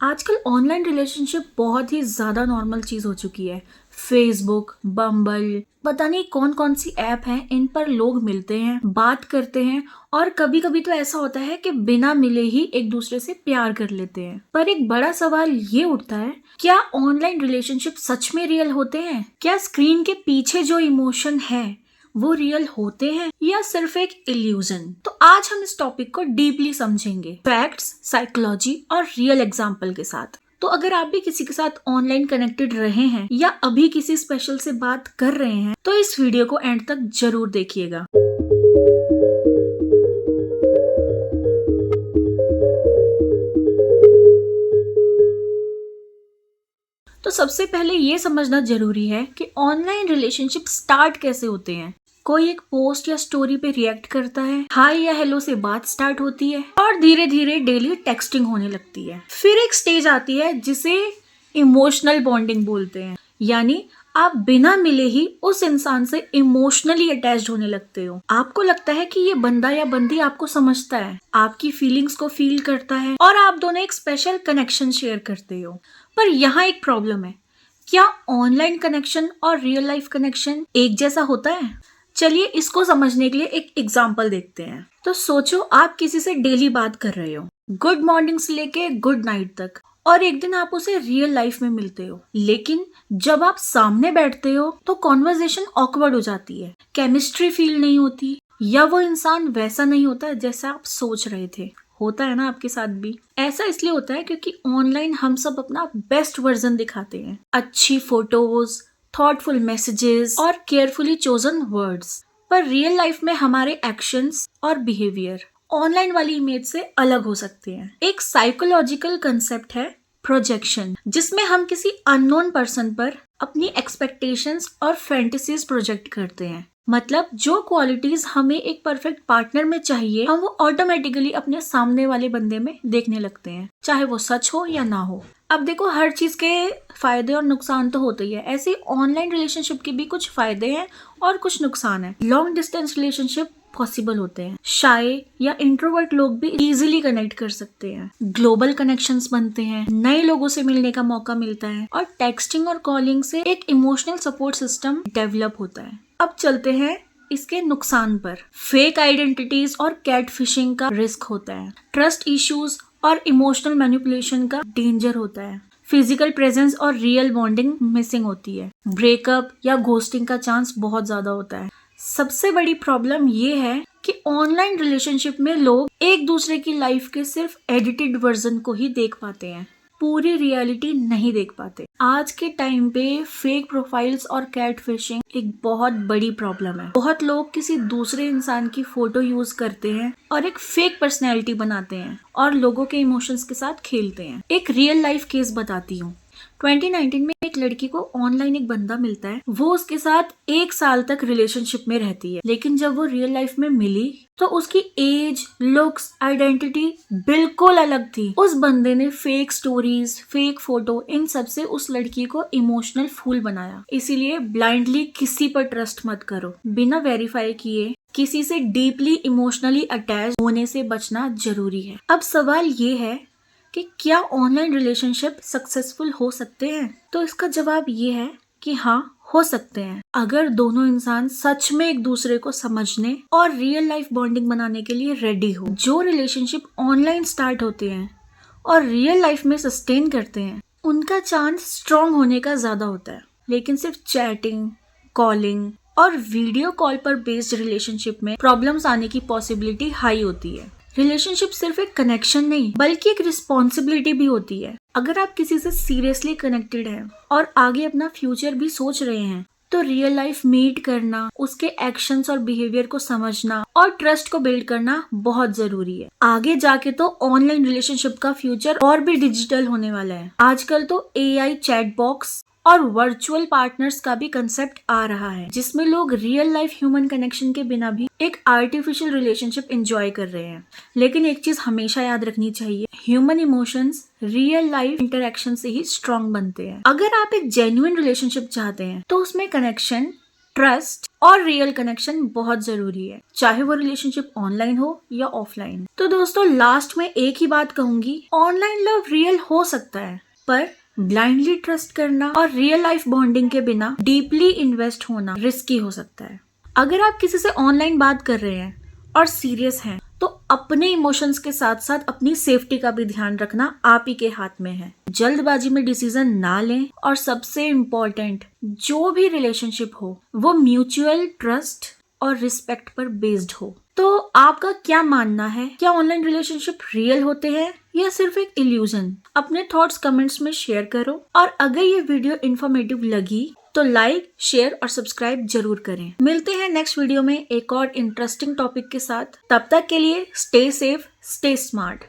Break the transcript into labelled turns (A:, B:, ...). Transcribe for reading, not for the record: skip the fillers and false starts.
A: आजकल online relationship बहुत ही ज्यादा नॉर्मल चीज हो चुकी है। फेसबुक, बम्बल, पता नहीं कौन कौन सी ऐप हैं, इन पर लोग मिलते हैं, बात करते हैं और कभी कभी तो ऐसा होता है कि बिना मिले ही एक दूसरे से प्यार कर लेते हैं। पर एक बड़ा सवाल ये उठता है, क्या ऑनलाइन रिलेशनशिप सच में रियल होते हैं? क्या स्क्रीन के पीछे जो इमोशन है वो रियल होते हैं या सिर्फ एक इल्यूजन? तो आज हम इस टॉपिक को डीपली समझेंगे, फैक्ट्स, साइकोलॉजी और रियल एग्जाम्पल के साथ। तो अगर आप भी किसी के साथ ऑनलाइन कनेक्टेड रहे हैं या अभी किसी स्पेशल से बात कर रहे हैं तो इस वीडियो को एंड तक जरूर देखिएगा। तो सबसे पहले ये समझना जरूरी है कि ऑनलाइन रिलेशनशिप स्टार्ट कैसे होते हैं। कोई एक पोस्ट या स्टोरी पे रिएक्ट करता है, हाय या हेलो से बात स्टार्ट होती है और धीरे धीरे डेली टेक्सटिंग होने लगती है। फिर एक स्टेज आती है जिसे इमोशनल बॉन्डिंग बोलते हैं, यानी आप बिना मिले ही उस इंसान से इमोशनली अटैच्ड होने लगते हो। आपको लगता है कि ये बंदा या बंदी आपको समझता है, आपकी फीलिंग्स को फील करता है और आप दोनों एक स्पेशल कनेक्शन शेयर करते हो। पर यहाँ एक प्रॉब्लम है, क्या ऑनलाइन कनेक्शन और रियल लाइफ कनेक्शन एक जैसा होता है? चलिए इसको समझने के लिए एक एग्जांपल देखते हैं। तो सोचो आप किसी से डेली बात कर रहे हो, गुड मॉर्निंग से लेके गुड नाइट तक, और एक दिन आप उसे रियल लाइफ में मिलते हो। लेकिन जब आप सामने बैठते हो तो कॉन्वर्सेशन ऑकवर्ड हो जाती है, केमिस्ट्री फील नहीं होती या वो इंसान वैसा नहीं होता जैसा आप सोच रहे थे। होता है ना आपके साथ भी? ऐसा इसलिए होता है क्योंकि ऑनलाइन हम सब अपना बेस्ट वर्जन दिखाते हैं, अच्छी फोटोज, थॉटफुल मैसेजेस और केयरफुली चोजन वर्ड्स। पर रियल लाइफ में हमारे एक्शंस और बिहेवियर ऑनलाइन वाली इमेज से अलग हो सकते हैं। एक साइकोलॉजिकल कंसेप्ट है प्रोजेक्शन, जिसमें हम किसी अननोन पर्सन पर अपनी एक्सपेक्टेशंस और फैंटेसीज प्रोजेक्ट करते हैं। मतलब जो क्वालिटीज हमें एक परफेक्ट पार्टनर में चाहिए, हम वो ऑटोमेटिकली अपने सामने वाले बंदे में देखने लगते हैं, चाहे वो सच हो या ना हो। अब देखो, हर चीज के फायदे और नुकसान तो होते ही है। ऐसे ऑनलाइन रिलेशनशिप के भी कुछ फायदे हैं और कुछ नुकसान है। लॉन्ग डिस्टेंस रिलेशनशिप पॉसिबल होते हैं, शाय या इंट्रोवर्ट लोग भी इजीली कनेक्ट कर सकते हैं, ग्लोबल कनेक्शंस बनते हैं, नए लोगों से मिलने का मौका मिलता है और टेक्सटिंग और कॉलिंग से एक इमोशनल सपोर्ट सिस्टम डेवलप होता है। अब चलते हैं इसके नुकसान पर। फेक आइडेंटिटीज और कैट फिशिंग का रिस्क होता है, ट्रस्ट इश्यूज और इमोशनल मैनिपुलेशन का डेंजर होता है, फिजिकल प्रेजेंस और रियल बॉन्डिंग मिसिंग होती है, ब्रेकअप या घोस्टिंग का चांस बहुत ज्यादा होता है। सबसे बड़ी प्रॉब्लम ये है कि ऑनलाइन रिलेशनशिप में लोग एक दूसरे की लाइफ के सिर्फ एडिटेड वर्जन को ही देख पाते हैं, पूरी रियलिटी नहीं देख पाते। आज के टाइम पे फेक प्रोफाइल्स और कैट फिशिंग एक बहुत बड़ी प्रॉब्लम है। बहुत लोग किसी दूसरे इंसान की फोटो यूज करते हैं और एक फेक पर्सनैलिटी बनाते हैं और लोगों के इमोशंस के साथ खेलते हैं। एक रियल लाइफ केस बताती हूँ। 2019 में एक लड़की को ऑनलाइन एक बंदा मिलता है, वो उसके साथ 1 साल तक रिलेशनशिप में रहती है। लेकिन जब वो रियल लाइफ में मिली तो उसकी एज, लुक्स, आइडेंटिटी बिल्कुल अलग थी। उस बंदे ने फेक स्टोरीज, फेक फोटो, इन सब से उस लड़की को इमोशनल फूल बनाया। इसीलिए ब्लाइंडली किसी पर ट्रस्ट मत करो। बिना वेरीफाई किए किसी से डीपली इमोशनली अटैच होने से बचना जरूरी है। अब सवाल ये है कि क्या ऑनलाइन रिलेशनशिप सक्सेसफुल हो सकते हैं? तो इसका जवाब ये है कि हाँ, हो सकते हैं, अगर दोनों इंसान सच में एक दूसरे को समझने और रियल लाइफ बॉन्डिंग बनाने के लिए रेडी हो। जो रिलेशनशिप ऑनलाइन स्टार्ट होते हैं और रियल लाइफ में सस्टेन करते हैं, उनका चांस स्ट्रॉन्ग होने का ज्यादा होता है। लेकिन सिर्फ चैटिंग, कॉलिंग और वीडियो कॉल पर बेस्ड रिलेशनशिप में प्रॉब्लम्स आने की पॉसिबिलिटी हाई होती है। रिलेशनशिप सिर्फ एक कनेक्शन नहीं बल्कि एक रिस्पॉन्सिबिलिटी भी होती है। अगर आप किसी से सीरियसली कनेक्टेड हैं और आगे अपना फ्यूचर भी सोच रहे हैं तो रियल लाइफ मीट करना, उसके एक्शंस और बिहेवियर को समझना और ट्रस्ट को बिल्ड करना बहुत जरूरी है। आगे जाके तो ऑनलाइन रिलेशनशिप का फ्यूचर और भी डिजिटल होने वाला है। आजकल तो AI चैट बॉक्स और वर्चुअल पार्टनर्स का भी कंसेप्ट आ रहा है, जिसमें लोग रियल लाइफ ह्यूमन कनेक्शन के बिना भी एक आर्टिफिशियल रिलेशनशिप एंजॉय कर रहे हैं। लेकिन एक चीज हमेशा याद रखनी चाहिए, human emotions real life interaction से ही स्ट्रॉन्ग बनते हैं। अगर आप एक जेन्युइन रिलेशनशिप चाहते हैं तो उसमें कनेक्शन, ट्रस्ट और रियल कनेक्शन बहुत जरूरी है, चाहे वो रिलेशनशिप ऑनलाइन हो या ऑफलाइन। तो दोस्तों लास्ट में एक ही बात कहूंगी, ऑनलाइन लव रियल हो सकता है, पर ब्लाइंडली ट्रस्ट करना और रियल लाइफ बॉन्डिंग के बिना डीपली इन्वेस्ट होना रिस्की हो सकता है। अगर आप किसी से ऑनलाइन बात कर रहे हैं और सीरियस हैं, तो अपने इमोशंस के साथ साथ अपनी सेफ्टी का भी ध्यान रखना आप ही के हाथ में है। जल्दबाजी में डिसीजन ना लें, और सबसे इम्पोर्टेंट, जो भी रिलेशनशिप हो वो म्यूचुअल ट्रस्ट और रिस्पेक्ट पर बेस्ड हो। तो आपका क्या मानना है, क्या ऑनलाइन रिलेशनशिप रियल होते हैं या सिर्फ एक इल्यूजन? अपने थॉट्स कमेंट्स में शेयर करो, और अगर ये वीडियो इन्फॉर्मेटिव लगी तो लाइक, शेयर और सब्सक्राइब जरूर करें। मिलते हैं नेक्स्ट वीडियो में एक और इंटरेस्टिंग टॉपिक के साथ। तब तक के लिए स्टे सेफ, स्टे स्मार्ट।